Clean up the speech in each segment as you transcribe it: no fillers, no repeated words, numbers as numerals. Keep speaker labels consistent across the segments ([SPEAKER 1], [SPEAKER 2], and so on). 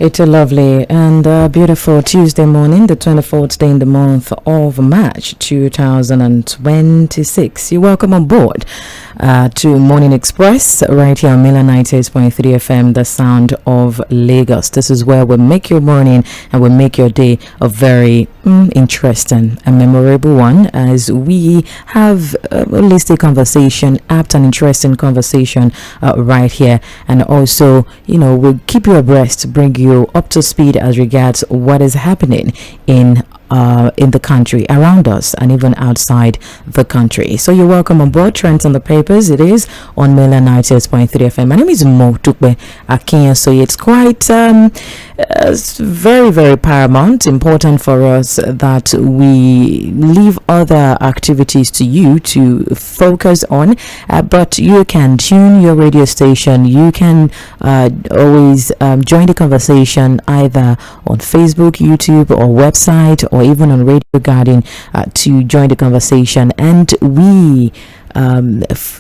[SPEAKER 1] It's a lovely and beautiful Tuesday morning, the 24th day in the month of March 2026. You're welcome on board to Morning Express right here on Mila 98.3 FM, the sound of Lagos. This is where we make your morning and we make your day a very interesting and memorable one, as we have a holistic conversation, apt and interesting conversation right here, and also, we'll keep you abreast, bring you up to speed as regards what is happening in the country around us and even outside the country. So you're welcome on board. Trends on the papers, it is on Mila 98.3 FM. My name is Tʀᴇ. So it's quite very, very paramount, important for us that we leave other activities to you to focus on, but you can tune your radio station. You can always join the conversation either on Facebook, YouTube, or website, or even on Radio Garden to join the conversation, and we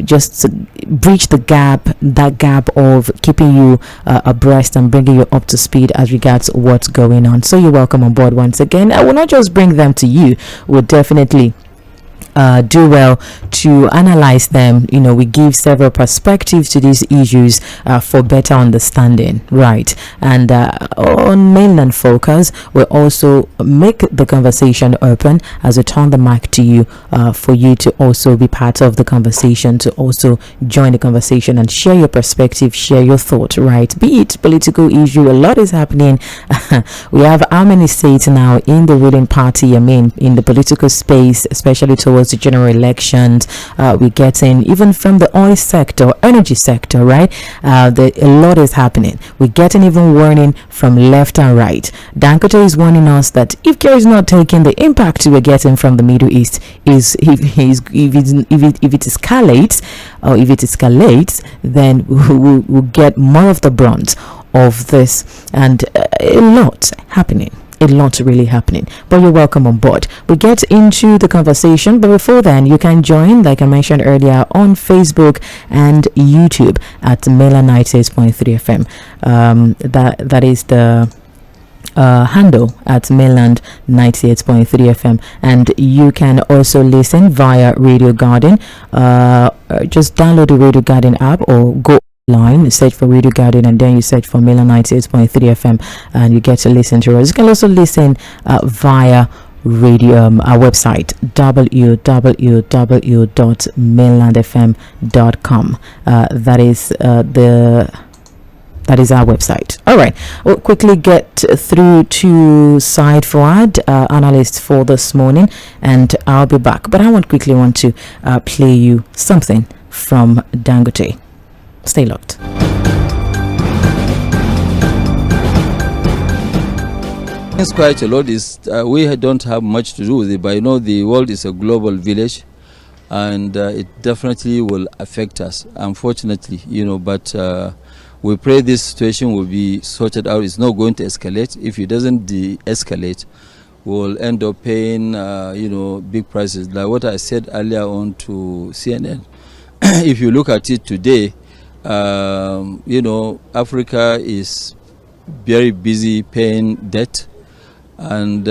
[SPEAKER 1] just bridge that gap of keeping you abreast and bringing you up to speed as regards what's going on. So you're welcome on board once again. I will not just bring them to you, we'll definitely do well to analyze them. We give several perspectives to these issues for better understanding, right? And on Mainland Focus, we also make the conversation open as we turn the mic to you for you to also be part of the conversation, to also join the conversation and share your perspective, share your thought, right? Be it political issue, a lot is happening. We have how many states now in the ruling party, in the political space, especially towards the general elections. We're getting, even from the oil sector, energy sector, right? A lot is happening. We're getting even warning from left and right. Dangote is warning us that if care is not taken, the impact we're getting from the Middle East is if it escalates, then we'll get more of the brunt of this, and a lot happening. A lot really happening, but you're welcome on board. We get into the conversation, but before then, you can join, like I mentioned earlier, on Facebook and YouTube at Mila 98.3 FM. That is the handle at Mainland 98.3 FM, and you can also listen via Radio Garden. Just download the Radio Garden app or go line, search for Radio Garden, and then you search for Mila 98.3 FM, and you get to listen to us. You can also listen via radio, our website, www.mainlandfm.com. That is our website. All right, we'll quickly get through to Side Forward, analyst for this morning, and I'll be back. But I want to play you something from Dangote. Stay locked.
[SPEAKER 2] It's quite a lot. We don't have much to do with it, but the world is a global village, and it definitely will affect us, unfortunately. But we pray this situation will be sorted out. It's not going to escalate. If it doesn't de-escalate, we'll end up paying big prices. Like what I said earlier on to CNN. If you look at it today, Africa is very busy paying debt, and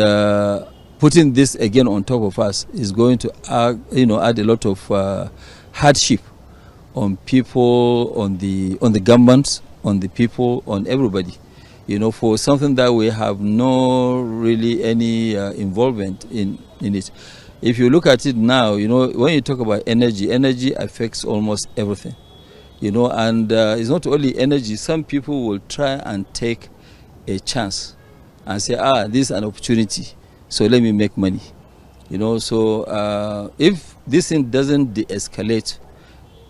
[SPEAKER 2] putting this again on top of us is going to add a lot of hardship on people, on the governments, on the people, on everybody. For something that we have no really any involvement in it. If you look at it now, when you talk about energy affects almost everything. And it's not only energy. Some people will try and take a chance and say, this is an opportunity, so let me make money. So if this thing doesn't de-escalate,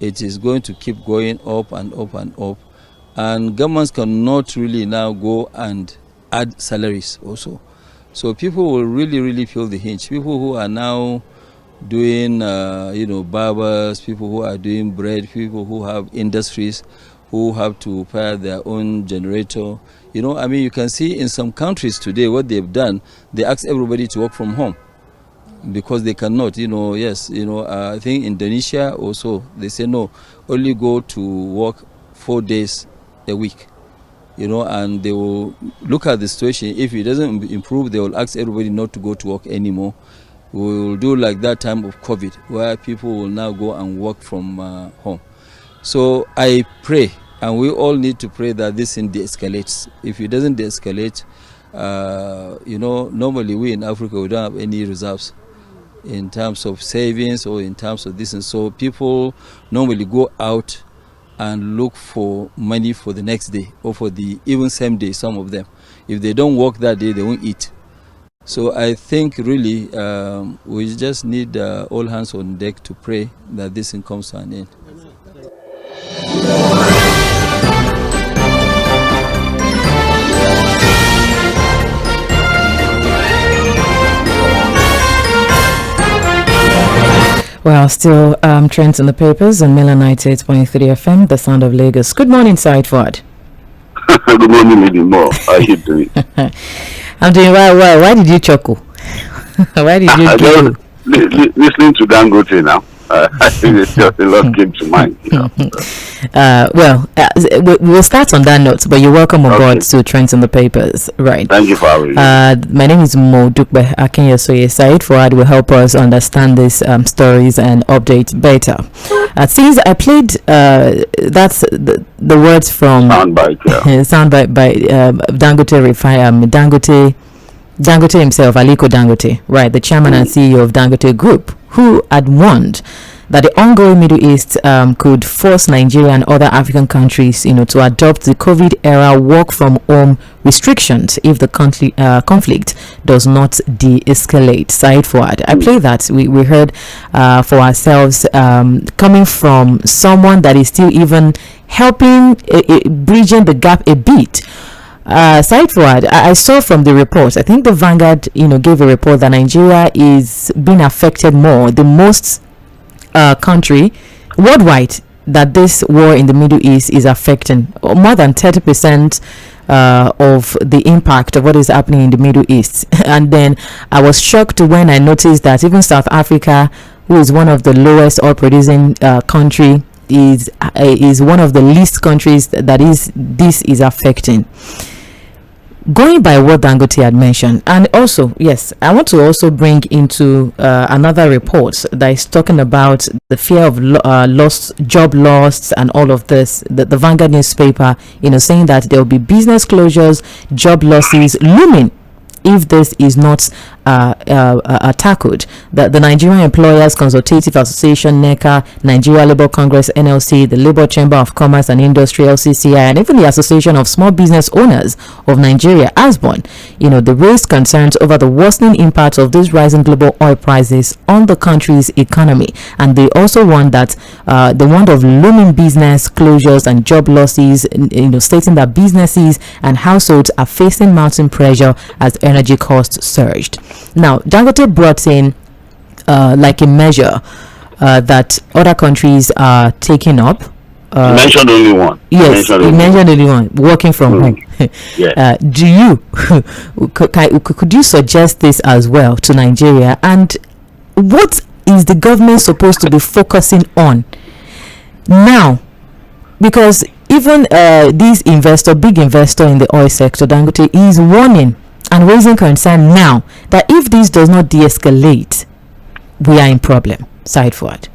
[SPEAKER 2] it is going to keep going up and up and up. And governments cannot really now go and add salaries also. So people will really, really feel the hinge. People who are now doing, barbers, people who are doing bread, people who have industries, who have to pay their own generator. You can see in some countries today what they've done, they ask everybody to work from home because they cannot, I think Indonesia also, they say no, only go to work 4 days a week. and they will look at the situation. If it doesn't improve, they will ask everybody not to go to work anymore. We will do like that time of COVID, where people will now go and work from home. So I pray, and we all need to pray that this thing de-escalates. If it doesn't de-escalate, normally we in Africa, we don't have any reserves in terms of savings or in terms of this. And so people normally go out and look for money for the next day or for the even same day, some of them. If they don't work that day, they won't eat. So I think really we just need all hands on deck to pray that this thing comes to an end.
[SPEAKER 1] Well, still trends in the papers on Mela 98.3 FM, the sound of Lagos. Good morning, Said Fuad.
[SPEAKER 3] Good morning, Lady Mo. How are you doing?
[SPEAKER 1] I'm doing well. Why did you chuckle? Why did you giggle?
[SPEAKER 3] Listening to Dangote now. I think it's just a lot came to mind.
[SPEAKER 1] We'll start on that note, but you're welcome aboard to Trends in the Papers. Right.
[SPEAKER 3] Thank you for having me.
[SPEAKER 1] My name is Dukbe Akinyesoye. Said Fuad will help us understand these stories and update better. Since I played, that's the words from soundbite by Dangote himself, Aliko Dangote, right, the chairman and CEO of Dangote Group, who had warned that the ongoing Middle East could force Nigeria and other African countries, to adopt the COVID-era work-from-home restrictions if the conflict does not de-escalate. Said Fuad, I play that. We heard for ourselves coming from someone that is still even helping bridging the gap a bit. Said Fuad, I saw from the report, I think the Vanguard, gave a report that Nigeria is being affected more, the most country worldwide that this war in the Middle East is affecting. More than 30% of the impact of what is happening in the Middle East. And then I was shocked when I noticed that even South Africa, who is one of the lowest oil producing country, is one of the least countries that this is affecting. Going by what Dangote had mentioned, and also, yes, I want to also bring into another report that is talking about the fear of job loss and all of this. The Vanguard newspaper, saying that there will be business closures, job losses looming if this is not tackled. The Nigerian Employers Consultative Association, NECA, Nigeria Labour Congress, NLC, the Labour Chamber of Commerce and Industry, LCCI, and even the Association of Small Business Owners of Nigeria, ASBON, they raised concerns over the worsening impact of these rising global oil prices on the country's economy. And they also warned that the want of looming business closures and job losses, stating that businesses and households are facing mounting pressure as energy costs surged. Now, Dangote brought in like a measure that other countries are taking up.
[SPEAKER 3] You mentioned only one.
[SPEAKER 1] Yes, you mentioned only one. Working from home.
[SPEAKER 3] Yeah.
[SPEAKER 1] Do you could you suggest this as well to Nigeria? And what is the government supposed to be focusing on now? Because even this big investor in the oil sector, Dangote, is warning and raising concern now that if this does not de-escalate, we are in problem. Said Fuad.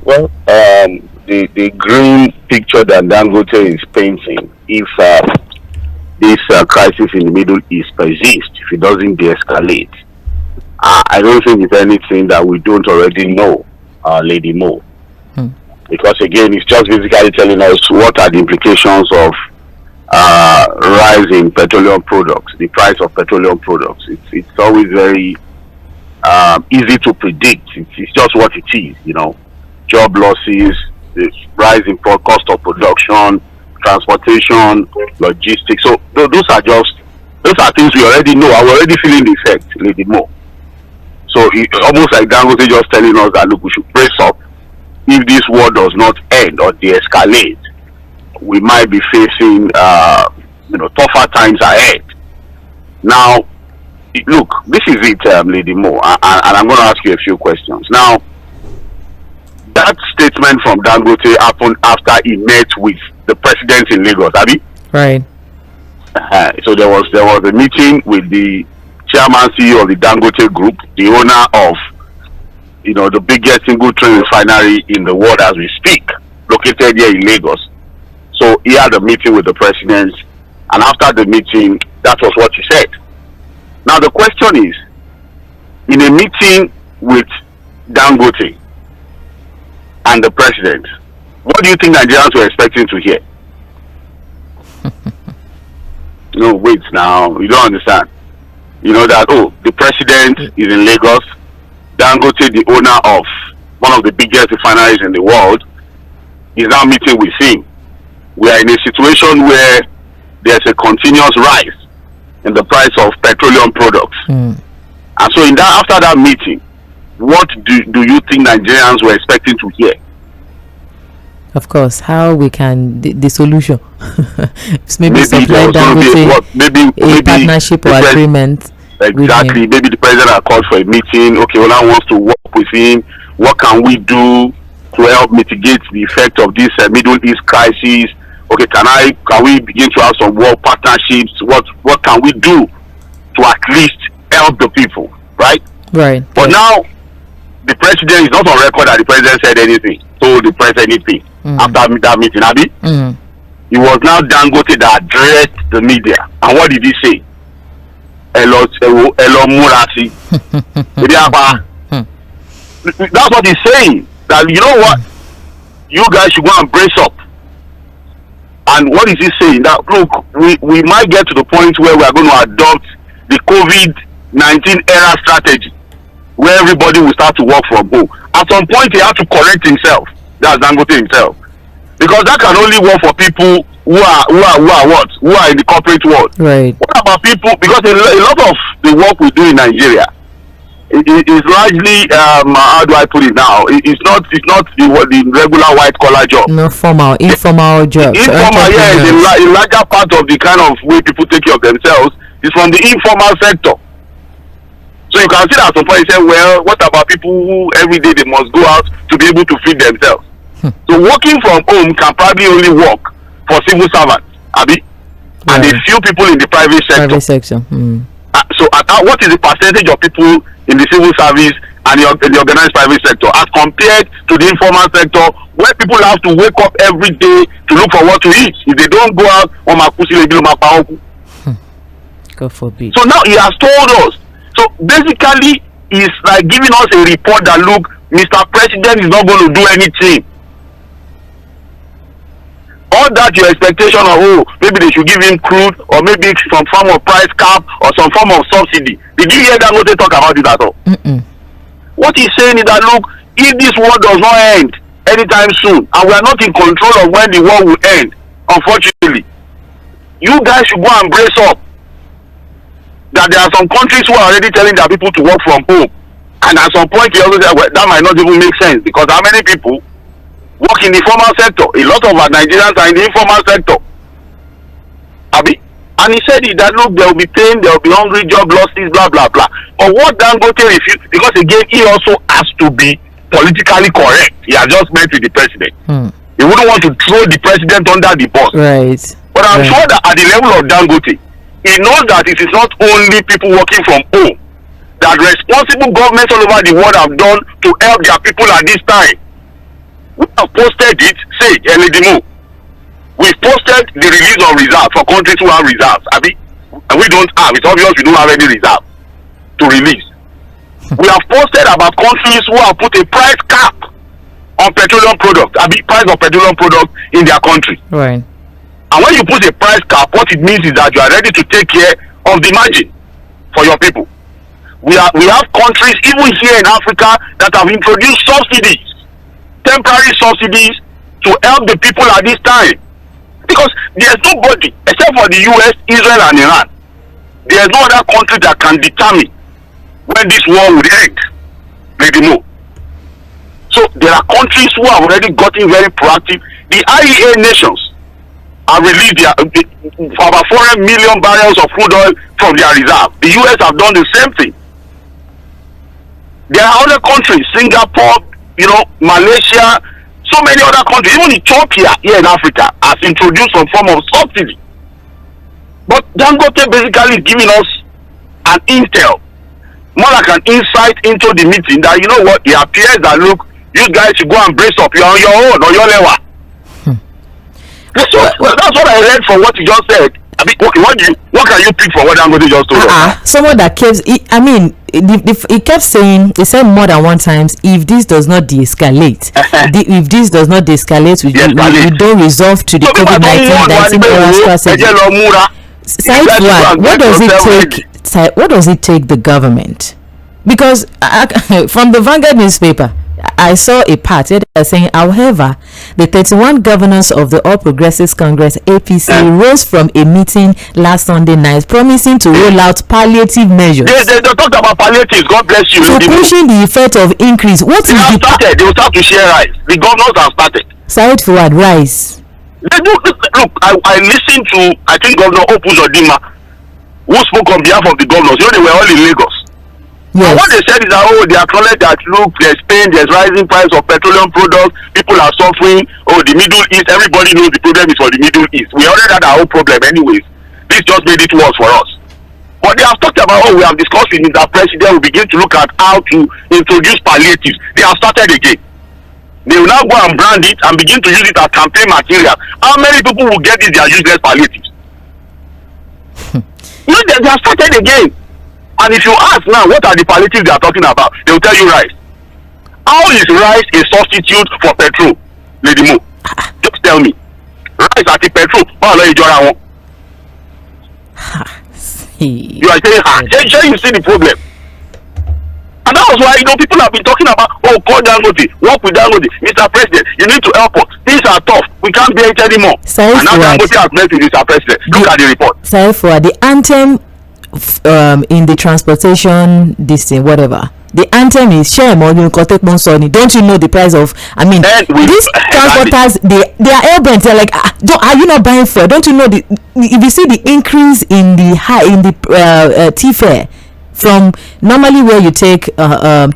[SPEAKER 3] Well, the green picture that Dangote is painting, if this crisis in the Middle East persists, if it doesn't de-escalate, I don't think it's anything that we don't already know, Lady Mo. Because again, it's just basically telling us what are the implications of rise in petroleum products, the price of petroleum products. It's always very easy to predict. It's just what it is, job losses, the rise in cost of production, transportation, logistics. So those are things we already know. I'm already feeling the effect, Lady Mo. So it's almost like Dangote just telling us that, look, we should brace up. If this war does not end or de-escalate, we might be facing tougher times ahead. Now, look, this is it, Lady Mo, and I'm going to ask you a few questions. Now, that statement from Dangote happened after he met with the president in Lagos, Abi?
[SPEAKER 1] Right.
[SPEAKER 3] So there was a meeting with the chairman CEO of the Dangote Group, the owner of the biggest single train refinery in the world as we speak, located here in Lagos. So he had a meeting with the president, and after the meeting, that was what he said. Now the question is, in a meeting with Dangote and the president, what do you think Nigerians were expecting to hear? No, wait now, you don't understand. You know that, the president is in Lagos, Dangote, the owner of one of the biggest refineries in the world, is now meeting with him. We are in a situation where there's a continuous rise in the price of petroleum products. And so after that meeting, what do you think Nigerians were expecting to hear?
[SPEAKER 1] Of course, how we can the solution. maybe supply Dangote a partnership or agreement.
[SPEAKER 3] Exactly. Maybe the president has called for a meeting. Okay, Ola wants to work with him. What can we do to help mitigate the effect of this Middle East crisis? Okay, can we begin to have some work partnerships? What can we do to at least help the people, right?
[SPEAKER 1] Right.
[SPEAKER 3] But now the president is not on record that the president said anything, told the press anything after that meeting, Abi. It was now Dangote that addressed the media, and what did he say? ᴏᴜᴜ. That's what he's saying. That you know what, you guys should go and brace up. And what is he saying? That look, we might get to the point where we are going to adopt the COVID-19 era strategy, where everybody will start to work from home. At some point, he had to correct himself. That's Dangote himself, because that can only work for people who are in the corporate world. Right. What about people? Because a lot of the work we do in Nigeria is largely how do I put it now? It's not the regular white collar job.
[SPEAKER 1] No informal job.
[SPEAKER 3] Informal, yes. A larger part of the kind of way people take care of themselves is from the informal sector. So you can see that at some point you say, well, what about people who every day they must go out to be able to feed themselves? So working from home can probably only work for civil servants, Abi, and a few people in the private sector. So what is the percentage of people in the civil service and the organized private sector as compared to the informal sector, where people have to wake up every day to look for what to eat? If they don't go out,
[SPEAKER 1] God forbid.
[SPEAKER 3] So now he has told us. So basically, he's like giving us a report that look, Mr. President is not going to do anything. All that your expectation of maybe they should give him crude, or maybe some form of price cap or some form of subsidy. Did you hear that? What they talk about it at all? What he's saying is that look, if this war does not end anytime soon, and we are not in control of when the war will end, unfortunately, you guys should go and brace up. That there are some countries who are already telling their people to work from home, and at some point he also said, well, that might not even make sense, because how many people work in the formal sector? A lot of our Nigerians are in the informal sector, Abi. And he said that look, there will be pain, there will be hungry, job losses, blah blah blah. But what Dangote refused, because again he also has to be politically correct. He has just met with the president. He wouldn't want to throw the president under the bus.
[SPEAKER 1] Right.
[SPEAKER 3] But I'm sure that at the level of Dangote, he knows that it is not only people working from home, that responsible governments all over the world have done to help their people at this time. We have posted it, say, Eledimu. We've posted the release of reserves for countries who have reserves, Abi. And we don't have. It's obvious we don't have any reserve to release. We have posted about countries who have put a price cap on petroleum products, Abi, price of petroleum products in their country.
[SPEAKER 1] Right.
[SPEAKER 3] And when you put a price cap, what it means is that you are ready to take care of the margin for your people. We have countries, even here in Africa, that have introduced subsidies, temporary subsidies, to help the people at this time. Because there's nobody, except for the US, Israel and Iran, there's no other country that can determine when this war would end. Let them know. So there are countries who have already gotten very proactive. The IEA nations have released about 400 million barrels of crude oil from their reserve. The US have done the same thing. There are other countries, Singapore, Malaysia, so many other countries, even Ethiopia here in Africa has introduced some form of subsidy But Dangote basically is giving us an intel, more like an insight into the meeting, that you know what, it appears that look, you guys should go and brace up. You're on your own or your level. So that's what I read from what you just said. I mean, okay, what can you pick from what Dangote just told us?
[SPEAKER 1] Someone that kept, I mean, he kept saying, he said more than one times, if this does not de-escalate, if this does not de-escalate, we don't resolve to the COVID-19 crisis. What does it take the government? Because from the Vanguard newspaper, I saw a part saying, however, the 31 governors of the All Progressives Congress (APC) rose from a meeting last Sunday night, promising to roll out palliative measures.
[SPEAKER 3] They talked about palliatives. God bless you.
[SPEAKER 1] So pushing the effect of increase. What
[SPEAKER 3] they
[SPEAKER 1] is
[SPEAKER 3] have started? They will start to share rice. The governors have started.
[SPEAKER 1] Side forward rice.
[SPEAKER 3] They do. Look, I listened to, I think, Governor Opuzodima, who spoke on behalf of the governors. You know, they were all in Lagos. Yes. And what they said is that, they acknowledge that, look, there's pain, there's rising price of petroleum products, people are suffering, the Middle East, everybody knows the problem is for the Middle East. We already had our own problem anyways. This just made it worse for us. But they have talked about, we have discussed with Mr. President, we begin to look at how to introduce palliatives. They have started again. They will now go and brand it and begin to use it as campaign material. How many people will get this, their useless palliatives? You know, they have started again. And if you ask now, what are the palliatives they are talking about? They will tell you rice. How is rice a substitute for petrol? Lady Mo, just tell me. Rice at the petrol. You are saying, you see the problem. And that was why, people have been talking about, call Dangote, work with Dangote. Mr. President, you need to help us. Things are tough. We can't bear it anymore. And now Dangote has met with Mr. President. Look at the report.
[SPEAKER 1] The anthem in the transportation, this thing, whatever. The anthem is share more. Don't you know the price of? I mean, these transporters, they are airborne. They're like, are you not buying fuel? Don't you know if you see the increase in the T fare? From normally where you take 200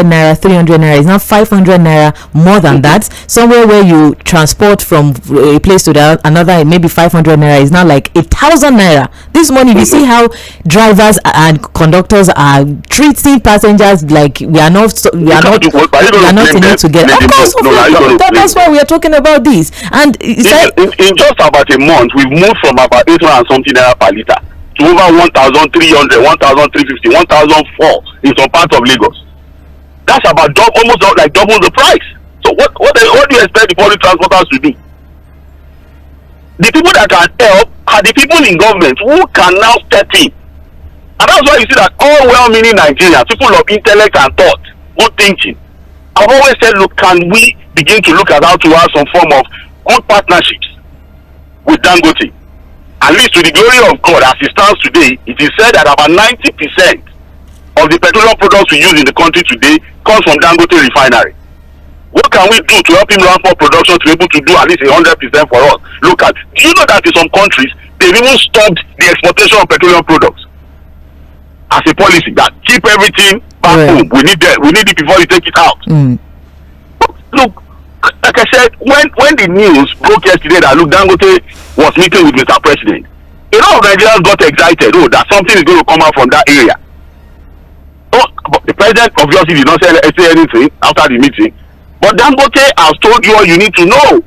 [SPEAKER 1] naira, 300 naira, is now 500 naira, more than that. Somewhere where you transport from a place to another, maybe 500 naira, is now like 1,000 naira. This morning, you see how drivers and conductors are treating passengers like we are not in it together. Of course, that's why we are talking about this. And
[SPEAKER 3] in just about a month, we've moved from about 800 something naira per liter to over 1,300, 1,350, 1,004 in some parts of Lagos. That's about almost like double the price. So what do you expect the public transporters to do? The people that can help are the people in government who can now step in. And that's why you see that all well-meaning Nigerians, people of intellect and thought, good thinking, I've always said, look, can we begin to look at how to have some form of good partnerships with Dangote? At least to the glory of God, as it stands today, it is said that about 90% of the petroleum products we use in the country today comes from Dangote refinery. What can we do to help him ramp up production to be able to do at least 100% for us? Look at, do you know that in some countries, they've even stopped the exportation of petroleum products as a policy that keep everything back home. We need it before you take it out. Look, like I said, when the news broke yesterday that Dangote was meeting with Mr. President, a lot of Nigerians got excited. That something is going to come out from that area. But the president obviously did not say anything after the meeting. But Dangote has told you all you need to know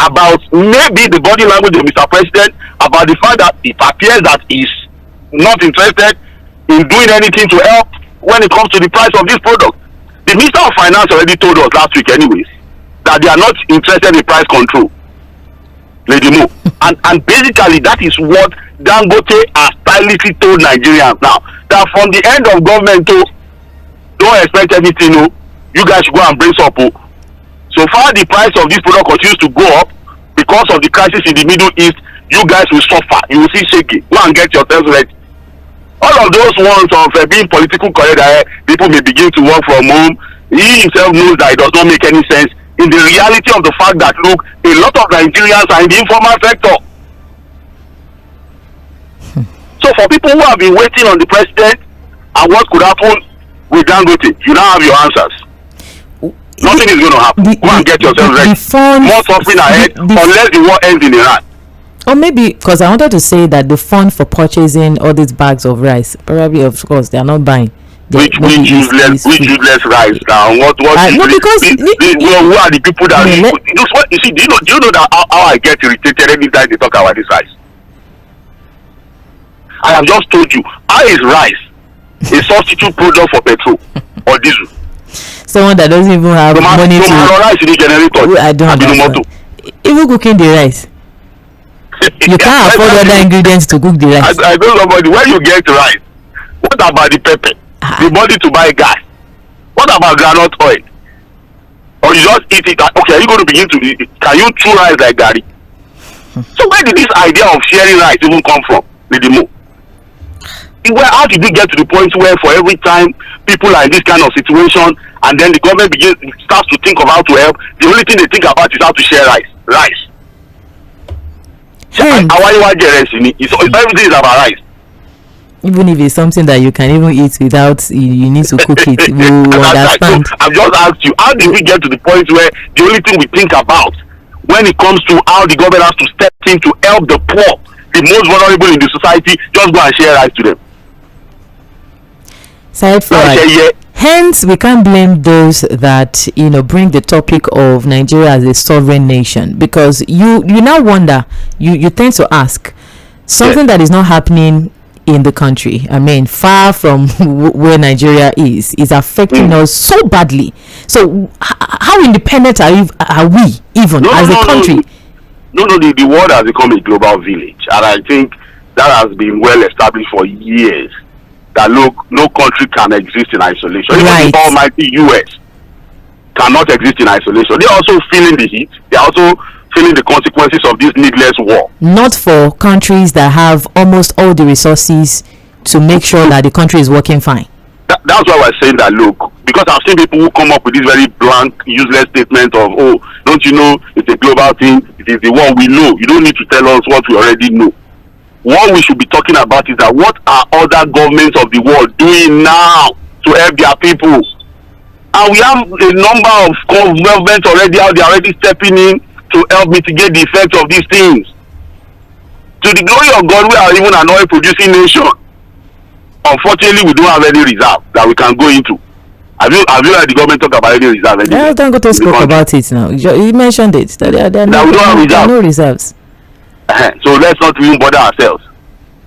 [SPEAKER 3] about maybe the body language of Mr. President, about the fact that it appears that he's not interested in doing anything to help when it comes to the price of this product. The Minister of Finance already told us last week anyways that they are not interested in price control. Lady Mo. And basically that is what Dangote has stylishly told Nigerians now. That from the end of government don't expect anything. You guys should go and brace up. So far the price of this product continues to go up because of the crisis in the Middle East. You guys will suffer. You will see shaking. Go and get yourselves ready. All of those ones of being political correct, people may begin to work from home. He himself knows that it does not make any sense in the reality of the fact that, look, a lot of Nigerians are in the informal sector. So for people who have been waiting on the president and what could happen with Dangote, you now have your answers. Nothing is going to happen. Go and get yourself ready. More suffering ahead unless the war ends in Iran.
[SPEAKER 1] Or maybe because I wanted to say that the fund for purchasing all these bags of rice, probably of course they are not buying.
[SPEAKER 3] Which useless rice now? What?
[SPEAKER 1] No, because
[SPEAKER 3] who are the people that you see? Do you know that how I get irritated every time they talk about this rice? I have just told you, how is rice a substitute product for petrol or diesel?
[SPEAKER 1] Someone that doesn't even have money to
[SPEAKER 3] rice in the generator.
[SPEAKER 1] I don't understand. Even cooking the rice, you can't afford other ingredients to cook the rice.
[SPEAKER 3] I know somebody, when you get rice, what about the pepper? The money to buy gas? What about groundnut oil? Or you just eat it? Okay, are you going to begin to eat it? Can you chew rice like Gary? So where did this idea of sharing rice even come from? How did we get to the point where for every time people are in this kind of situation and then the government starts to think of how to help, the only thing they think about is how to share rice. Everything is about rice.
[SPEAKER 1] Even if it's something that you can even eat without you need to cook it, we understand.
[SPEAKER 3] I've just asked you, how did we get to the point where the only thing we think about when it comes to how the government has to step in to help the poor, the most vulnerable in the society, just go and share rice to them?
[SPEAKER 1] Hence, we can't blame those that bring the topic of Nigeria as a sovereign nation, because you now wonder, you tend to ask something that is not happening in the country. I mean, far from where Nigeria is affecting us so badly. So, how independent are we even as a country?
[SPEAKER 3] The world has become a global village, and I think that has been well established for years. That no country can exist in isolation. Even the almighty US cannot exist in isolation. They're also feeling the heat. They're also feeling the consequences of this needless war.
[SPEAKER 1] Not for countries that have almost all the resources to make sure that the country is working fine.
[SPEAKER 3] That's why we're saying that, because I've seen people who come up with this very blank, useless statement of, don't you know, it's a global thing, it is the one we know. You don't need to tell us what we already know. What we should be talking about is that what are other governments of the world doing now to help their people? And we have a number of governments already out there already stepping in to help mitigate the effects of these things. To the glory of God, we are even an oil producing nation. Unfortunately, we don't have any reserve that we can go into. Have you heard the government talk about any reserve?
[SPEAKER 1] Yeah, Dangote spoke about it now. You mentioned it. There are no reserves.
[SPEAKER 3] So let's not even bother ourselves.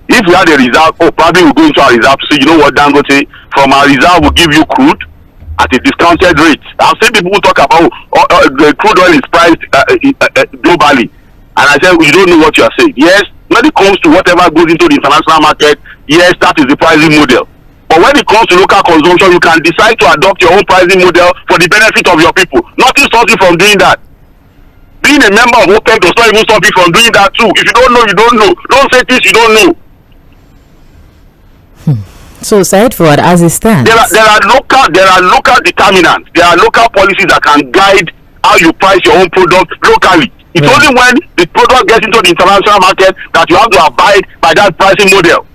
[SPEAKER 3] If we had a reserve, probably we'll go into our reserve to say, you know what, Dangote, from our reserve we'll give you crude at a discounted rate. I've seen people who talk about the crude oil is priced globally, and I said, you don't know what you are saying. Yes, when it comes to whatever goes into the international market, yes, that is the pricing model. But when it comes to local consumption, you can decide to adopt your own pricing model for the benefit of your people. Nothing stops you from doing that. Being a member of OPEC does not even stop you from doing that too. If you don't know, you don't know. Don't say things you don't know.
[SPEAKER 1] So, Said Forward, as it stands,
[SPEAKER 3] there are local determinants. There are local policies that can guide how you price your own product locally. It's only when the product gets into the international market that you have to abide by that pricing model.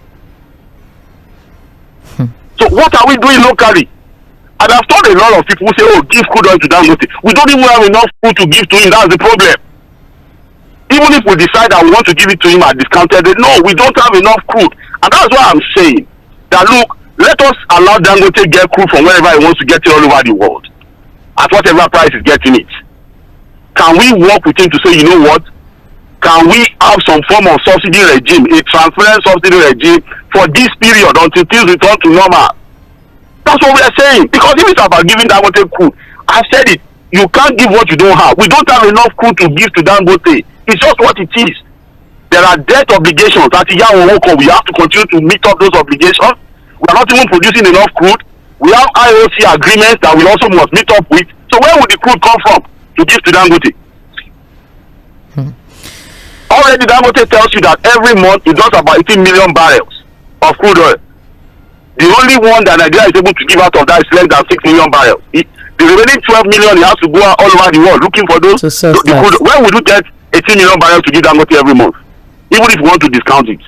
[SPEAKER 3] So, what are we doing locally? And I've told a lot of people who say, give crude oil to Dangote. We don't even have enough food to give to him. That's the problem. Even if we decide that we want to give it to him at discounted rate, no, we don't have enough crude. And that's why I'm saying that, look, let us allow Dangote get crude from wherever he wants to get it all over the world. At whatever price he's getting it. Can we work with him to say, you know what? Can we have some form of subsidy regime, a transparent subsidy regime for this period until things return to normal? That's what we are saying. Because if it's about giving Dangote crude, I said it, you can't give what you don't have. We don't have enough crude to give to Dangote. It's just what it is. There are debt obligations that we have to continue to meet up those obligations. We are not even producing enough crude. We have IOC agreements that we also must meet up with. So where would the crude come from to give to Dangote? Already Dangote tells you that every month it does about 18 million barrels of crude oil. The only one that Nigeria is able to give out of that is less than 6 million barrels. The remaining 12 million, he has to go all over the world looking for those. Where would you get 18 million barrels to give Dangote every month? Even if you want to discount it.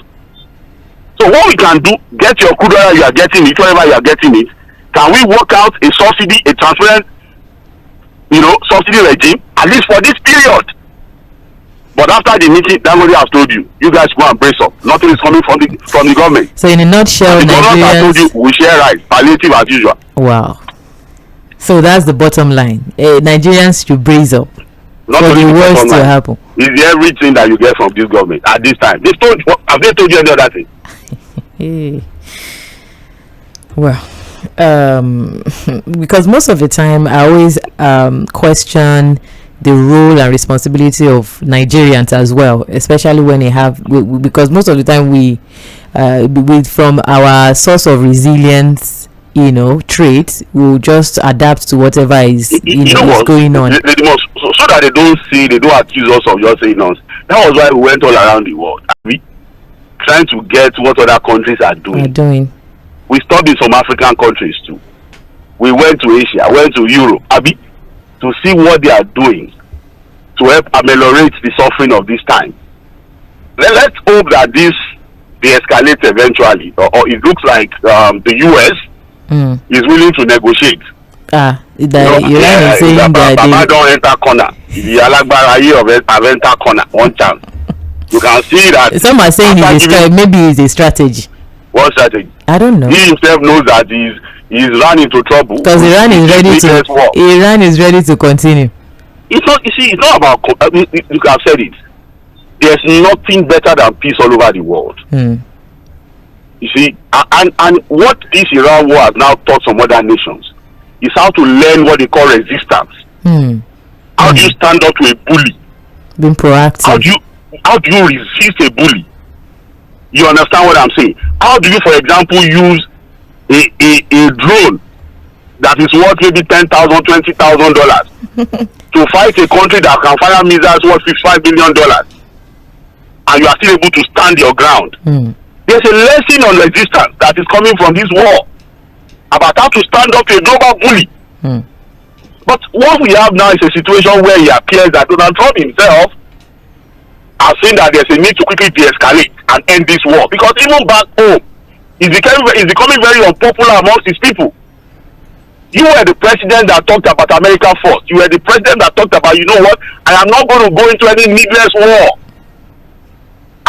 [SPEAKER 3] So what we can do, get your crude oil, you are getting it, wherever you are getting it. Can we work out a subsidy, a transparent, subsidy regime, at least for this period? But after the meeting, Dangote has told you, you guys go and brace up. Nothing is coming from the government.
[SPEAKER 1] So in a nutshell,
[SPEAKER 3] the government has told you we share rights, palliative as usual.
[SPEAKER 1] Wow. So that's the bottom line. Nigerians should brace up
[SPEAKER 3] Not
[SPEAKER 1] for the worst to happen.
[SPEAKER 3] It's everything that you get from this government at this time. Have they told you any other thing?
[SPEAKER 1] Hey. Well, because most of the time I always question the role and responsibility of Nigerians as well, especially when they have, because most of the time we from our source of resilience, traits, we'll just adapt to whatever is is going on.
[SPEAKER 3] So that they don't accuse us of just saying nonsense. That was why we went all around the world, trying to get what other countries are doing. We stopped in some African countries too. We went to Asia, went to Europe, to see what they are doing to help ameliorate the suffering of this time. Let's hope that this de-escalates eventually, or it looks like the US is willing to negotiate.
[SPEAKER 1] Iran is saying that
[SPEAKER 3] Baba don't enter corner. The Alagbara have entered corner one chance. You can see that.
[SPEAKER 1] Some are saying maybe it's a strategy.
[SPEAKER 3] What strategy?
[SPEAKER 1] I don't know.
[SPEAKER 3] He himself knows that he's run into trouble.
[SPEAKER 1] Because Iran is ready to continue.
[SPEAKER 3] It's not. You see, it's not about. You have said it. There's nothing better than peace all over the world. You see, and what this Iran war has now taught some other nations is how to learn what they call resistance. How do you stand up to a bully?
[SPEAKER 1] Being proactive.
[SPEAKER 3] How do you resist a bully? You understand what I'm saying? How do you, for example, use a drone that is worth maybe $10,000, $20,000 to fight a country that can fire missiles worth $55 billion, and you are still able to stand your ground? There's a lesson on resistance that is coming from this war about how to stand up to a global bully. But what we have now is a situation where it appears that Donald Trump himself has seen that there's a need to quickly de-escalate and end this war, because even back home, it's becoming very unpopular amongst his people. You were the president that talked about America first. You were the president that talked about, you know what, I am not going to go into any needless war.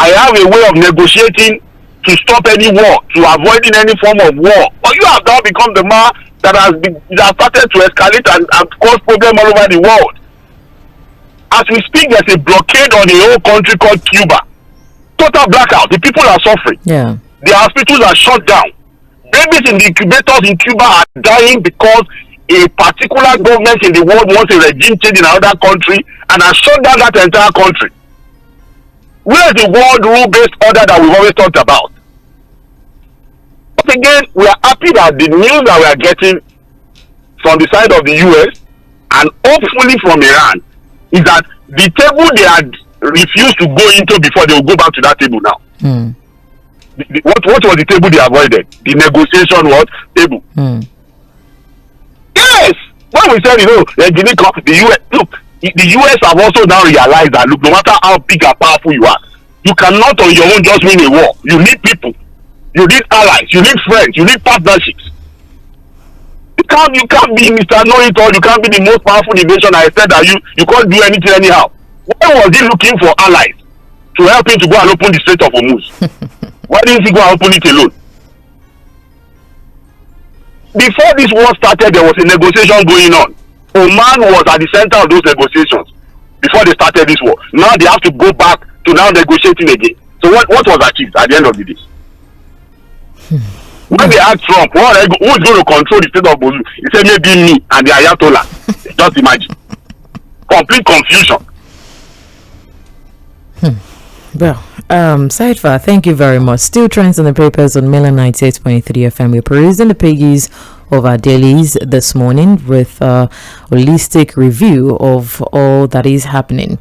[SPEAKER 3] I have a way of negotiating to stop any war, to avoiding any form of war. But you have now become the man that has started to escalate and cause problems all over the world. As we speak, there's a blockade on a whole country called Cuba. Total blackout. The people are suffering.
[SPEAKER 1] Yeah.
[SPEAKER 3] The hospitals are shut down. Babies in the incubators in Cuba are dying because a particular government in the world wants a regime change in another country and has shut down that entire country. Where is the world rule-based order that we've always talked about? But again, we are happy that the news that we are getting from the side of the US and hopefully from Iran is that the table they had refused to go into before, they will go back to that table now. What was the table they avoided? The negotiation table. Yes! When we said, the US, look, the US have also now realized that, look, no matter how big and powerful you are, you cannot on your own just win a war. You need people. You need allies. You need friends. You need partnerships. You can't be Mr. Know-it-all. You can't be the most powerful in the nation. I said that you can't do anything anyhow. Why was he looking for allies to help him to go and open the Strait of Hormuz? Why didn't he go and open it alone? Before this war started, there was a negotiation going on. Oman was at the center of those negotiations before they started this war. Now they have to go back to now negotiating again. So what was achieved at the end of the day? When they asked Trump, who is going to control the Strait of Hormuz? He said maybe me and the Ayatollah. Just imagine. Complete confusion.
[SPEAKER 1] Well, Saidfa, thank you very much. Still trends in the papers on Miller 98.3 FM. We're perusing the pages of our dailies this morning with a holistic review of all that is happening.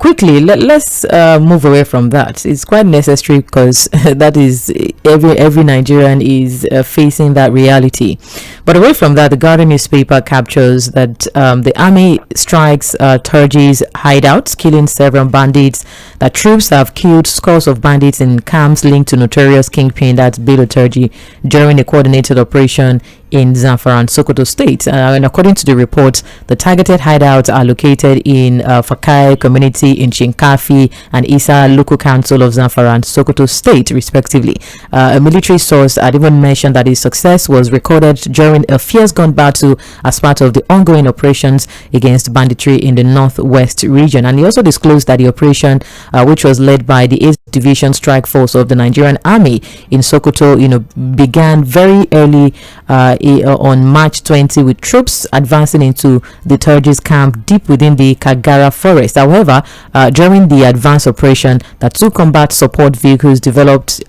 [SPEAKER 1] Quickly, let's move away from that. It's quite necessary because that is every Nigerian is facing that reality. But away from that, the Guardian newspaper captures that the army strikes Turji's hideouts, killing several bandits. That troops have killed scores of bandits in camps linked to notorious kingpin, that's Bello Turji, during a coordinated operation in Zamfara and Sokoto State. And according to the report, the targeted hideouts are located in Fakai community banditry in Shinkafi and Isa local council of Zamfara and Sokoto state, respectively. A military source had even mentioned that his success was recorded during a fierce gun battle as part of the ongoing operations against banditry in the northwest region. And he also disclosed that the operation, which was led by the 8th Division Strike Force of the Nigerian Army in Sokoto, began very early on March 20 with troops advancing into the Turgis camp deep within the Kagara forest. However, during the advance operation, the 2 combat support vehicles developed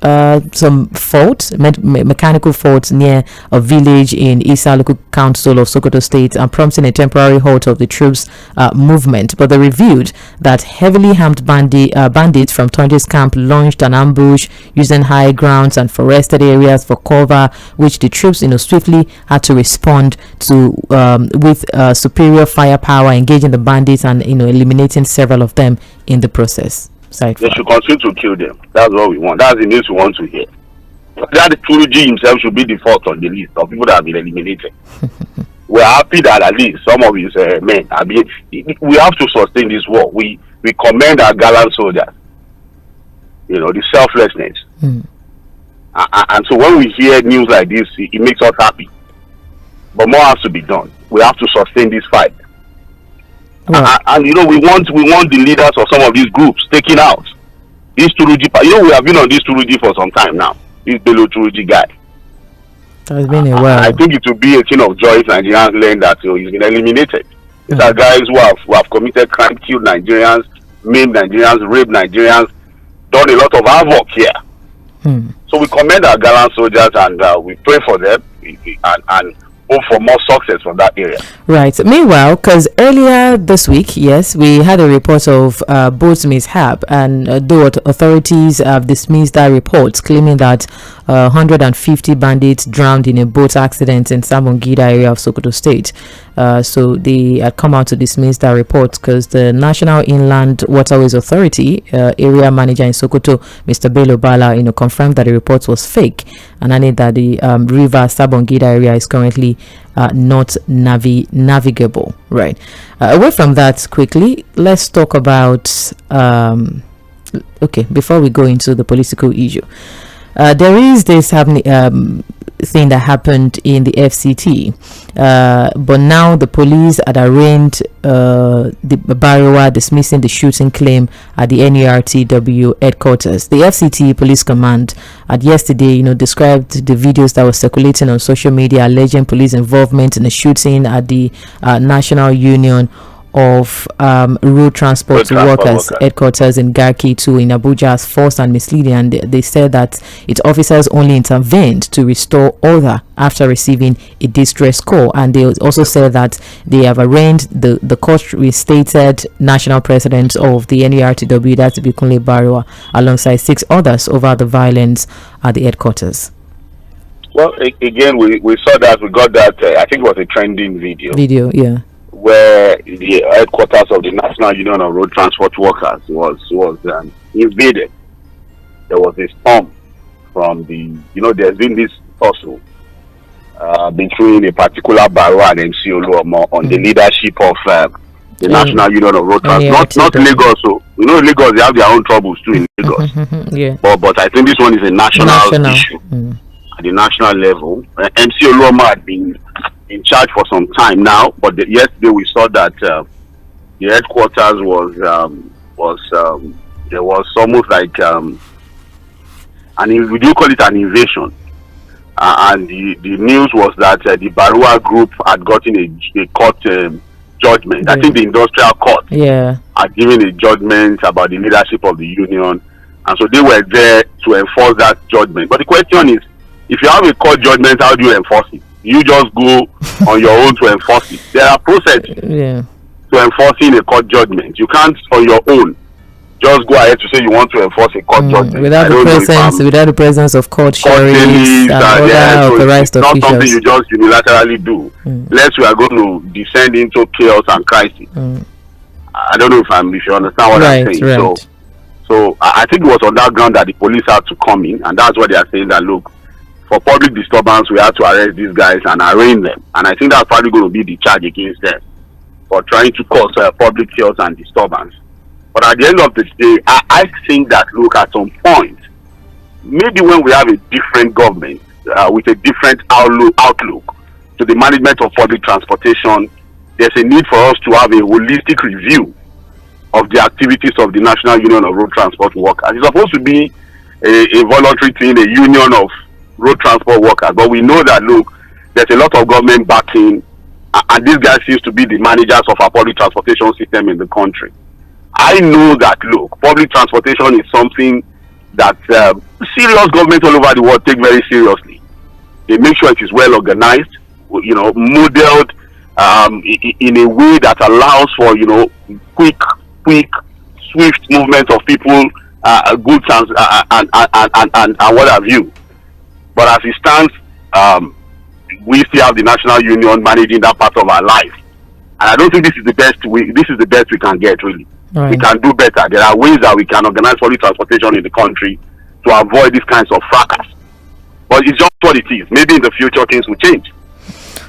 [SPEAKER 1] some faults, mechanical faults near a village in Isa local council of Sokoto state, and prompting a temporary halt of the troops movement. But they revealed that heavily armed bandits from Turgis camp launched an ambush using high grounds and forested areas for cover, which the troops swiftly had to respond to with superior firepower, engaging the bandits and eliminating several of them in the process.
[SPEAKER 3] They should continue to kill them. That's what we want. That's the news we want to hear. That Turuji himself should be the fourth on the list of people that have been eliminated. We're happy that at least some of his men we have to sustain this war. We commend our gallant soldiers. The selflessness. And so when we hear news like this, it makes us happy. But more has to be done. We have to sustain this fight. Right. And we want the leaders of some of these groups taken out. This Turuji, we have been on this Turuji for some time now. This Bello Turuji guy.
[SPEAKER 1] It's been a while.
[SPEAKER 3] I think it will be a thing of joy if Nigerians learn that he's been eliminated. These are guys who have committed crime, killed Nigerians, maimed Nigerians, raped Nigerians, done a lot of havoc here. So we commend our gallant soldiers and we pray for them and hope for more success from that area.
[SPEAKER 1] Right. Meanwhile, because earlier this week, yes, we had a report of boat mishap, and though authorities have dismissed that report, claiming that 150 bandits drowned in a boat accident in Sabongida area of Sokoto State. So they had come out to dismiss that report because the National Inland Waterways Authority area manager in Sokoto, Mr. Bello Bala, confirmed that the report was fake, and added that the river Sabongida area is currently not navigable. Right. Away from that, quickly, let's talk about before we go into the political issue. There is this thing that happened in the FCT, but now the police had arraigned the Barawa, dismissing the shooting claim at the NURTW headquarters. The FCT Police Command had yesterday, described the videos that were circulating on social media alleging police involvement in a shooting at the National Union of road transport workers headquarters in Garki 2 in Abuja as false and misleading, and they said that its officers only intervened to restore order after receiving a distress call. And they also said that they have arraigned the court restated national president of the NURTW, that's Bíkúnlé Bárúwá, alongside 6 others over the violence at the headquarters.
[SPEAKER 3] Well, again, we saw that, we got that, I think it was a trending video,
[SPEAKER 1] yeah,
[SPEAKER 3] where the headquarters of the National Union of Road Transport Workers was invaded. There was a storm from there's been this tussle between a particular Bárúwá and MC Oluomo on the leadership of the National Union of Road Transport, not Lagos. So Lagos, they have their own troubles too in Lagos.
[SPEAKER 1] Yeah.
[SPEAKER 3] But I think this one is a national issue at the national level. MC Oluomo had been in charge for some time now, but yesterday we saw that the headquarters was there was almost like we do call it an invasion, and the news was that the Bárúwá group had gotten a court judgment. I think the industrial court had given a judgment about the leadership of the union, and so they were there to enforce that judgment. But the question is, if you have a court judgment, how do you enforce it? You just go on your own to enforce it. There are processes to enforcing a court judgment. You can't on your own just go ahead to say you want to enforce a court judgment
[SPEAKER 1] without the presence of court sheriffs and other authorized officials. It's not something you just unilaterally do. Unless we are going to descend into chaos and crisis. I don't know if you understand what I'm saying. Right. So I think it was on that ground that the police had to come in, and that's what they are saying, that look, for public disturbance, we had to arrest these guys and arraign them. And I think that's probably going to be the charge against them for trying to cause public chaos and disturbance.
[SPEAKER 3] But at the end of the day, I think that, look, at some point, maybe when we have a different government with a different outlook to the management of public transportation, there's a need for us to have a holistic review of the activities of the National Union of Road Transport Workers. It's supposed to be a voluntary thing, a union of road transport workers, but we know that, look, there's a lot of government backing, and these guys seems to be the managers of our public transportation system in the country. I know that, look, public transportation is something that serious governments all over the world take very seriously. They make sure it is well organized, modeled in a way that allows for, quick, swift movement of people, goods and what have you. But as it stands, we still have the National Union managing that part of our life, and I don't think this is the best we can get, really. Right. We can do better. There are ways that we can organize public transportation in the country to avoid these kinds of fracas. But it's just what it is. Maybe in the future things will change.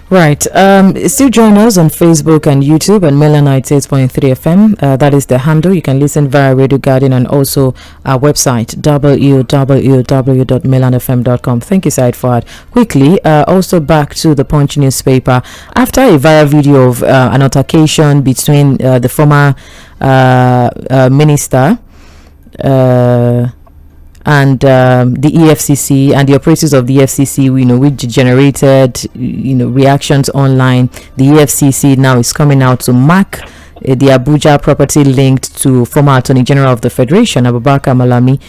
[SPEAKER 1] Right. Still join us on Facebook and YouTube on Mela 98.3 FM. That is the handle. You can listen via Radio Garden and also our website www.melanfm.com. Thank you, Said Fuad. Quickly, also back to the Punch newspaper. After a viral video of an altercation between the former minister and the EFCC and the operatives of the EFCC, which generated, reactions online. The EFCC now is coming out to mark the Abuja property linked to former Attorney General of the Federation, Abubakar Malami,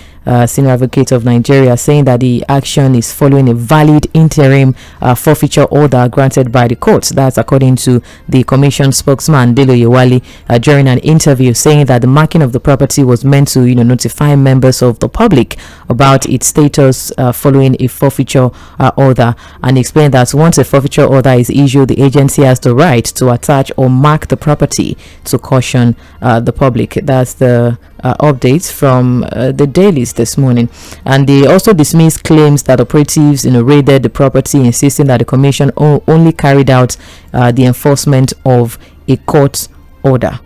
[SPEAKER 1] senior advocate of Nigeria, saying that the action is following a valid interim forfeiture order granted by the court. That's according to the commission spokesman Delo Yewale during an interview, saying that the marking of the property was meant to notify members of the public about its status following a forfeiture order, and explained that once a forfeiture order is issued, the agency has the right to attach or mark the property to caution the public. That's the updates from the dailies this morning. And they also dismissed claims that operatives raided the property, insisting that the commission only carried out the enforcement of a court order.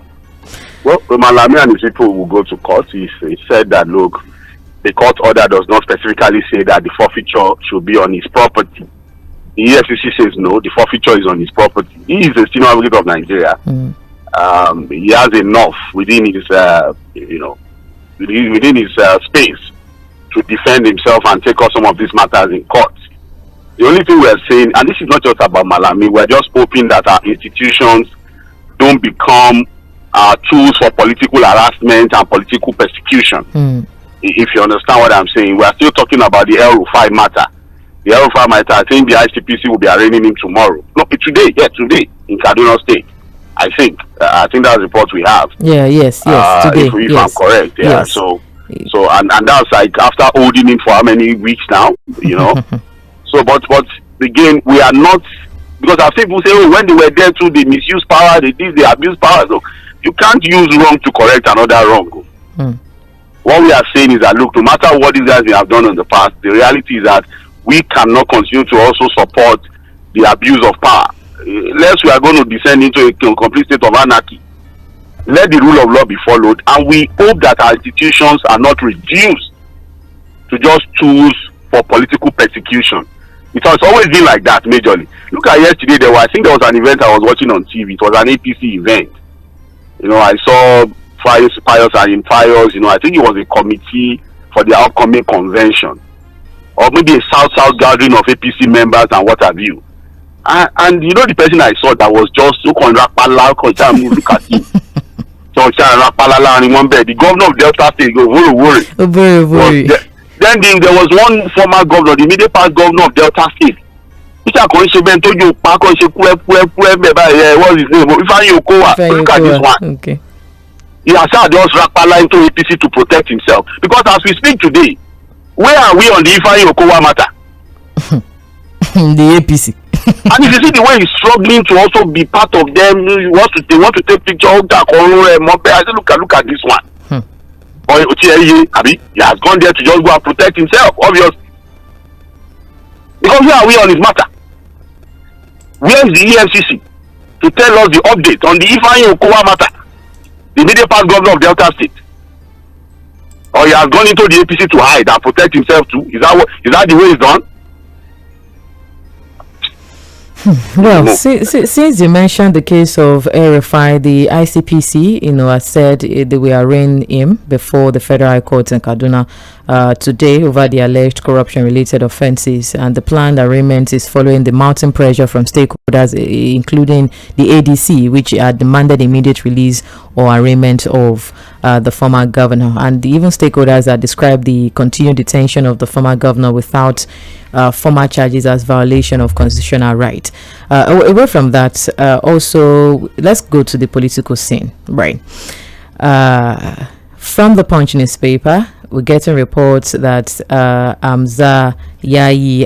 [SPEAKER 3] Well, Malami and his people will go to court. He said that, look, the court order does not specifically say that the forfeiture should be on his property. The EFCC says no, the forfeiture is on his property. He is a senior advocate of Nigeria. He has enough within his space to defend himself and take up some of these matters in court. The only thing we are saying, and this is not just about Malami, we are just hoping that our institutions don't become tools for political harassment and political persecution. If you understand what I'm saying, we are still talking about the Ḥ-Rufai matter. The Ḥ-Rufai matter, I think the ICPC will be arraigning him tomorrow. No, today in Kaduna State. I think that's the report we have. Yes,
[SPEAKER 1] today.
[SPEAKER 3] If I'm correct,
[SPEAKER 1] yes.
[SPEAKER 3] So and that's like after holding him for how many weeks now, So, but again, we are not, because I've seen people say, oh, when they were there too, they misuse power, they abuse power. So you can't use wrong to correct another wrong. What we are saying is that, look, no matter what these guys may have done in the past, the reality is that we cannot continue to also support the abuse of power. Unless we are going to descend into a complete state of anarchy. Let the rule of law be followed, and we hope that our institutions are not reduced to just tools for political persecution. It has always been like that, majorly. Look at yesterday, I think there was an event I was watching on TV. It was an APC event. I saw Pius and Imperials. I think it was a committee for the upcoming convention, or maybe a South gathering of APC members and what have you. And the person I saw that was just so look at him. The governor of Delta State, Oborevwori. Then there was one former governor, the immediate past governor of Delta State. What's his name? Look at this one.
[SPEAKER 1] Okay.
[SPEAKER 3] He has just rapala into APC to protect himself. Because as we speak today, where are we on the Ifeanyi Okowa matter?
[SPEAKER 1] The APC.
[SPEAKER 3] And if you see the way he's struggling to also be part of them, they want to take picture of that. I said, look at this one. Or he has gone there to just go and protect himself, obviously. Because where are we on his matter? Where is the EFCC to tell us the update on the Ifeanyi Okowa matter, the immediate past governor of Delta State? Or he has gone into the APC to hide and protect himself too? Is that the way it's done?
[SPEAKER 1] Well, since you mentioned the case of El-Rufai, the ICPC, has said they will arraign him before the Federal High Court in Kaduna today over the alleged corruption-related offences, and the planned arraignment is following the mounting pressure from stakeholders, including the ADC, which had demanded immediate release or arraignment of the former governor, and even stakeholders that described the continued detention of the former governor without formal charges as violation of constitutional right. Away from that, also let's go to the political scene, right? From the Punch newspaper, we're getting reports that Yᴏɪᴜ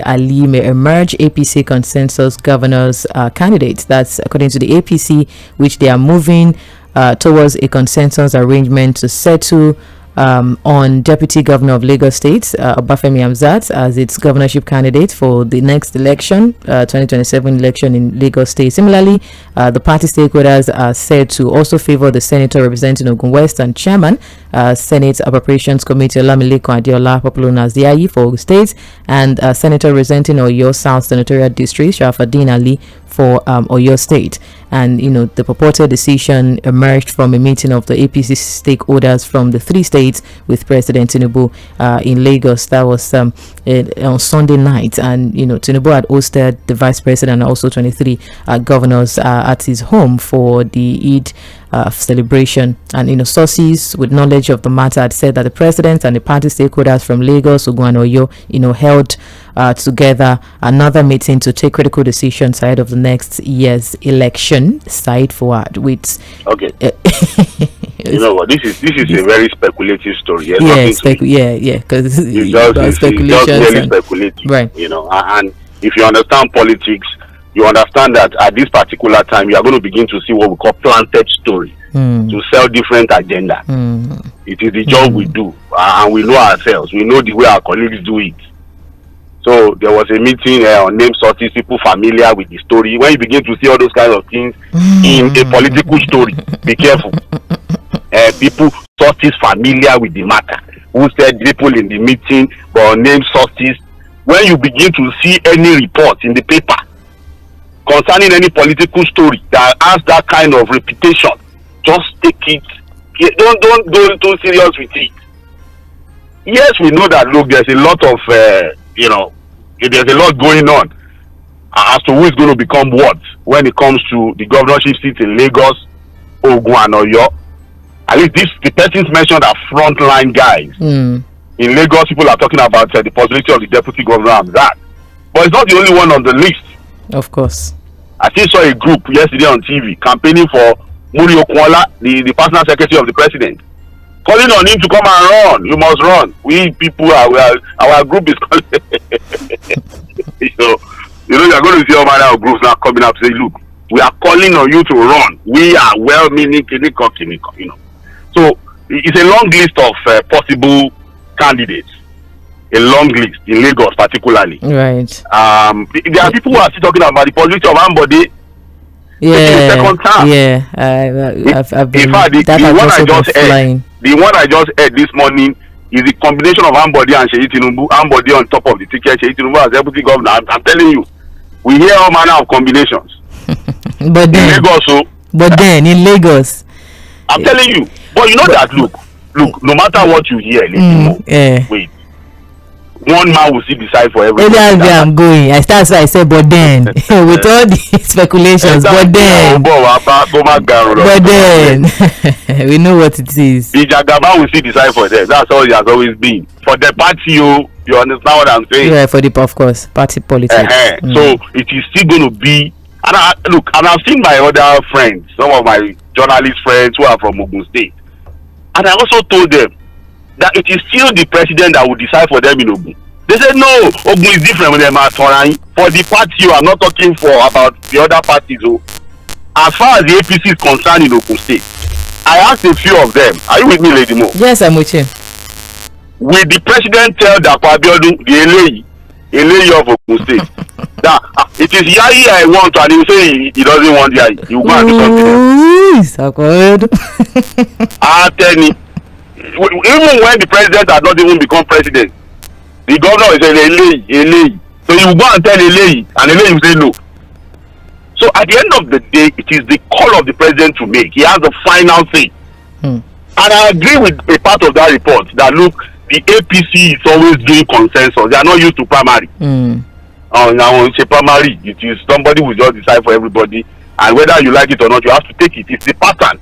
[SPEAKER 1] Ali may emerge APC consensus governor's candidate. That's according to the APC, which they are moving towards a consensus arrangement to settle on Deputy Governor of Lagos State, Obafemi Hamzat, as its governorship candidate for the next election, 2027 election in Lagos State. Similarly, the party stakeholders are said to also favor the senator representing Ogun West and chairman, Senate Appropriations Committee, Olamilekan Adeola, popular known as Yᴏɪᴜ for Ogun State, and senator representing Oyo South Senatorial District, Sharafuddin Ali, for Oyo State. And the purported decision emerged from a meeting of the APC stakeholders from the three states with President Tinubu in Lagos. That was on Sunday night, and Tinubu had hosted the vice president and also 23 governors at his home for the Eid celebration. And sources with knowledge of the matter had said that the president and the party stakeholders from Lagos, Ogun, and Oyo held together another meeting to take critical decisions ahead of the next year's election. Side forward with
[SPEAKER 3] okay. You know what? This is a very speculative story.
[SPEAKER 1] Because
[SPEAKER 3] it's just really speculative,
[SPEAKER 1] right?
[SPEAKER 3] And if you understand politics, you understand that at this particular time you are going to begin to see what we call planted story to sell different agenda. It is the job we do, and we know ourselves. We know the way our colleagues do it. So there was a meeting on name sources, people familiar with the story. When you begin to see all those kinds of things in a political story, be careful. People sources familiar with the matter, who said people in the meeting, but name sources. When you begin to see any report in the paper concerning any political story that has that kind of reputation, just take it. Don't go too serious with it. Yes, we know that. Look, there's a lot of there's a lot going on as to who is going to become what when it comes to the governorship seat in Lagos, Ogun, and Oyo. At least the persons mentioned are frontline guys. In Lagos, people are talking about the possibility of the deputy governor and that. But it's not the only one on the list.
[SPEAKER 1] Of course.
[SPEAKER 3] I still saw a group yesterday on TV campaigning for Muri Okwala, the personal secretary of the president, calling on him to come and run. You must run. We people our group is calling. You're going to see all manner of groups now coming up to say, look, we are calling on you to run. We are well-meaning, So it's a long list of possible candidates. A long list in Lagos, particularly.
[SPEAKER 1] Right.
[SPEAKER 3] There are people who are still talking about the possibility of Ambode.
[SPEAKER 1] Yeah.
[SPEAKER 3] Second term.
[SPEAKER 1] Yeah. I've been.
[SPEAKER 3] In fact, the one I just heard this morning is the combination of Ambode and Seyi Tinubu. Ambode on top of the ticket, Seyi Tinubu as deputy governor. I'm telling you, we hear all manner of combinations.
[SPEAKER 1] But then in Lagos,
[SPEAKER 3] I'm telling you. But you know that. Look. No matter what you hear, wait. One man will still decide for everything.
[SPEAKER 1] That's where I'm going. I said, but then with all the speculations, but then we know what it is.
[SPEAKER 3] The Jagaban will still decide for them. That's all it has always been. For the party, you understand what I'm saying?
[SPEAKER 1] Yeah, for the of course party politics.
[SPEAKER 3] So it is still going to be. And I've seen my other friends, some of my journalist friends who are from Ogun State, and I also told them that it is still the president that will decide for them in Ogun. They said no, Ogun is different when they are for the party. I'm not talking about the other parties. As far as the APC is concerned in Ogun State, I asked a few of them. Are you with me, Lady Mo?
[SPEAKER 1] Yes, I'm with you.
[SPEAKER 3] Will the president tell Dapo Abiodun, the Eléyìí of Ogun State, that it is Yᴏɪᴜ I want, and he will say he doesn't want Yᴏɪᴜ? He will go and do something else.
[SPEAKER 1] So good.
[SPEAKER 3] Tell me. Even when the president had not even become president, the governor is saying Eléyìí. So you go and tell Eléyìí, and Eléyìí will say no. So at the end of the day, it is the call of the president to make. He has the final say. And I agree with a part of that report that look, the APC is always doing consensus. They are not used to primary. Now it's a primary. It is somebody who just decide for everybody, and whether you like it or not, you have to take it. It's the pattern.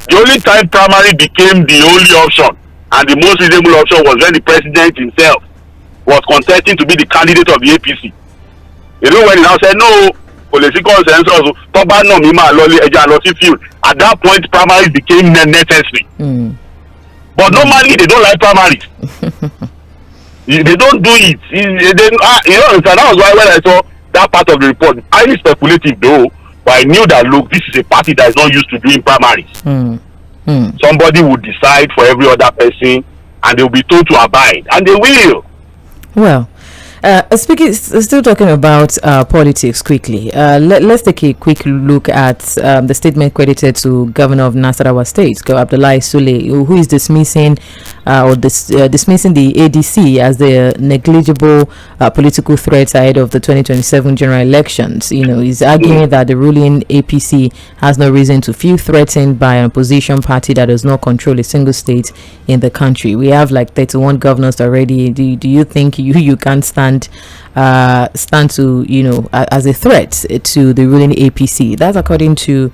[SPEAKER 3] The only time primary became the only option and the most reasonable option was when the president himself was contesting to be the candidate of the APC. You know, when he now said no, political consensus, at that point primaries became necessary. But normally they don't like primaries. They don't do it. That was why when I saw that part of the report, highly speculative though, but I knew that look, this is a party that is not used to doing primaries. Somebody would decide for every other person, and they will be told to abide, and they will.
[SPEAKER 1] Well, still talking about politics quickly. Let's take a quick look at the statement credited to Governor of Nasarawa State, Abdullahi Sule, who is dismissing dismissing the ADC as the negligible political threat ahead of the 2027 general elections. You know, he's arguing that the ruling APC has no reason to feel threatened by an opposition party that does not control a single state in the country. We have like 31 governors already. Do you think you can stand to, you know, as a threat to the ruling APC? That's according to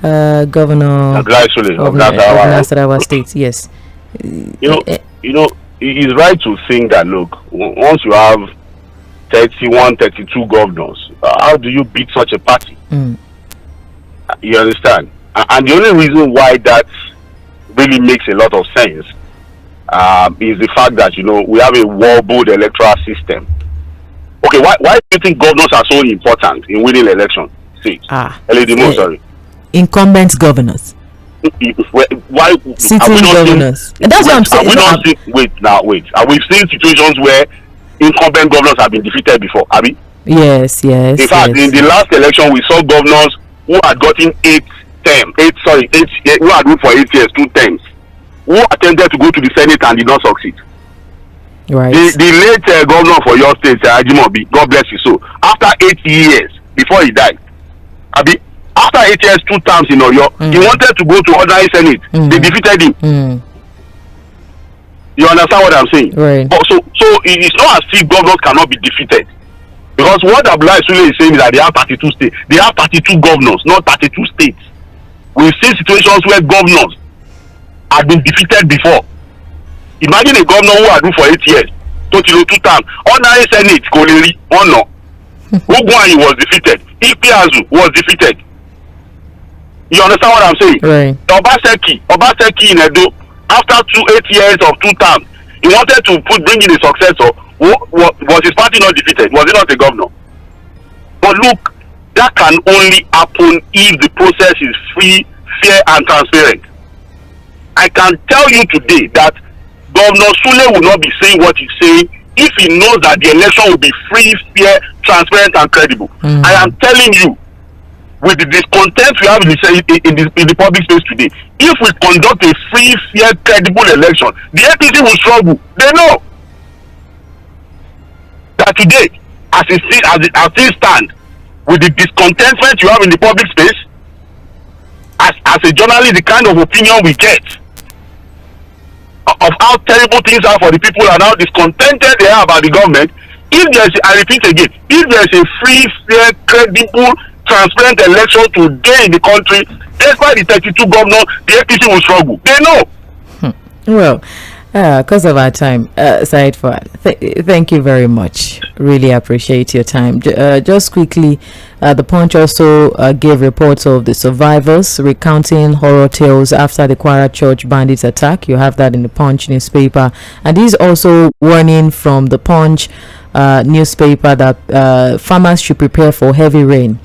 [SPEAKER 1] Governor of Nasarawa State. Yes.
[SPEAKER 3] You know, it is right to think that look, once you have 31, 32 governors, how do you beat such a party? You understand? And the only reason why that really makes a lot of sense is the fact that, you know, we have a wobbled electoral system. Okay, why do you think governors are so important in winning election?
[SPEAKER 1] Incumbent governors.
[SPEAKER 3] Why
[SPEAKER 1] sitting governors? That's what I'm saying.
[SPEAKER 3] Wait. We've seen situations where incumbent governors have been defeated before, have we?
[SPEAKER 1] Yes. In
[SPEAKER 3] fact, in the last election, we saw governors who had gotten who had ruled for 8 years, 2 terms, who attempted to go to the Senate and did not succeed.
[SPEAKER 1] Right.
[SPEAKER 3] The late governor for your state, Ajimobi, God bless you. So after 8 years before he died, after 8 years, 2 terms in Oyo, he wanted to go to ordinary Senate. They defeated him. You understand what I'm saying?
[SPEAKER 1] Right.
[SPEAKER 3] So it's not as if governors cannot be defeated, because what Abdullahi Sule is saying is that they have 32 states. They have 32 governors, not 32 states. We've seen situations where governors had been defeated before. Imagine a governor who had ruled for 8 years, totally 2 terms. Ordinary Senate, Koleri, Ono. Ogwani was defeated. Ikpeazu was defeated. You understand what I'm saying?
[SPEAKER 1] Right.
[SPEAKER 3] Obaseki in Edo, after 8 years of 2 terms, he wanted to bring in a successor. Was his party not defeated? Was he not a governor? But look, that can only happen if the process is free, fair, and transparent. I can tell you today that Governor Sule will not be saying what he's saying if he knows that the election will be free, fair, transparent, and credible. I am telling you, with the discontent we have in the public space today, if we conduct a free, fair, credible election, the APC will struggle. They know that today, as it stands, with the discontentment you have in the public space, as a journalist, the kind of opinion we get of how terrible things are for the people and how discontented they are about the government, I repeat again, if there's a free, fair, credible, transparent election today in the country, despite the 32 governors, the APC will struggle. They know.
[SPEAKER 1] Well, because of our time, Said Fuad, thank you very much. Really appreciate your time. Just quickly, the Punch also gave reports of the survivors recounting horror tales after the Kwara Church bandits attack. You have that in the Punch newspaper. And this is also warning from the Punch newspaper that farmers should prepare for heavy rain.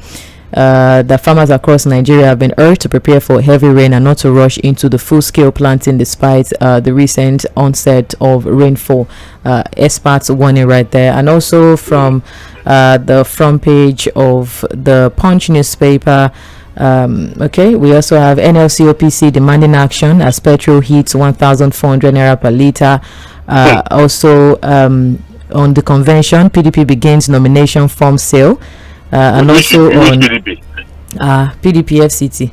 [SPEAKER 1] That farmers across Nigeria have been urged to prepare for heavy rain and not to rush into the full-scale planting despite the recent onset of rainfall. Experts warning right there. And also from the front page of the Punch newspaper, Okay, we also have NLCOPC demanding action as petrol hits 1,400 naira per litre. Also, on the convention, PDP begins nomination form sale, and also on
[SPEAKER 3] PDP.
[SPEAKER 1] PDP FCT.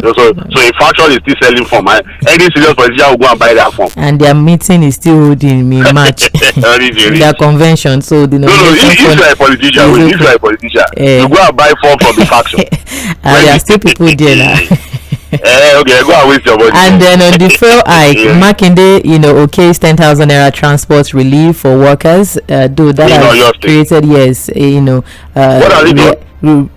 [SPEAKER 3] So a faction is still selling form. Any serious politician will go and buy that form.
[SPEAKER 1] And their meeting is still holding in March. Their convention. So the nomination
[SPEAKER 3] if you're a politician, you go and buy form from the faction.
[SPEAKER 1] There are still people there now.
[SPEAKER 3] Okay, go and waste your money.
[SPEAKER 1] And then on the fuel hike, Makinde, okays 10,000 naira transport relief for workers. Though that has created,
[SPEAKER 3] what are they doing?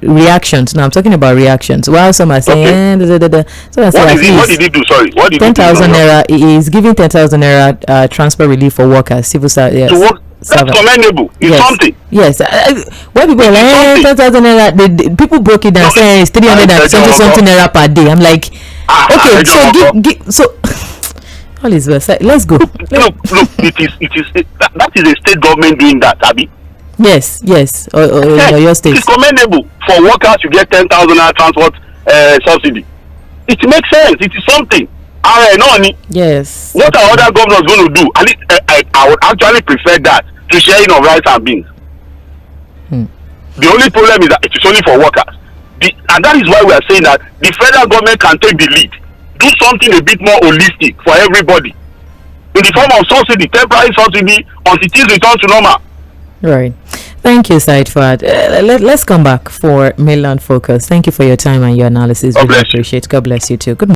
[SPEAKER 1] Reactions. No, I'm talking about reactions. While some are saying, So
[SPEAKER 3] what did he do? Sorry, what did
[SPEAKER 1] 10,000 naira? He is giving 10,000 naira transport relief for workers. Civil service. Yes.
[SPEAKER 3] To work. That's commendable. It's something.
[SPEAKER 1] Yes. When people are like 10,000 naira, the people broke it down saying it's 300 naira per day. I'm like, okay, so give so. All is well. Let's go.
[SPEAKER 3] Look. It is that is a state government doing that, Abi.
[SPEAKER 1] Yes. Or your state.
[SPEAKER 3] It's commendable for workers to get 10,000 naira transport subsidy. It makes sense. It is something.
[SPEAKER 1] Yes.
[SPEAKER 3] What are other governors going to do? And I would actually prefer that to sharing of rice and beans. The only problem is that it is only for workers. And that is why we are saying that the federal government can take the lead. Do something a bit more holistic for everybody. In the form of subsidy, temporary subsidy, until things return to normal.
[SPEAKER 1] Right. Thank you, Said Fuad. Let's come back for Mainland Focus. Thank you for your time and your analysis. Really appreciate it. God bless you too. Good morning.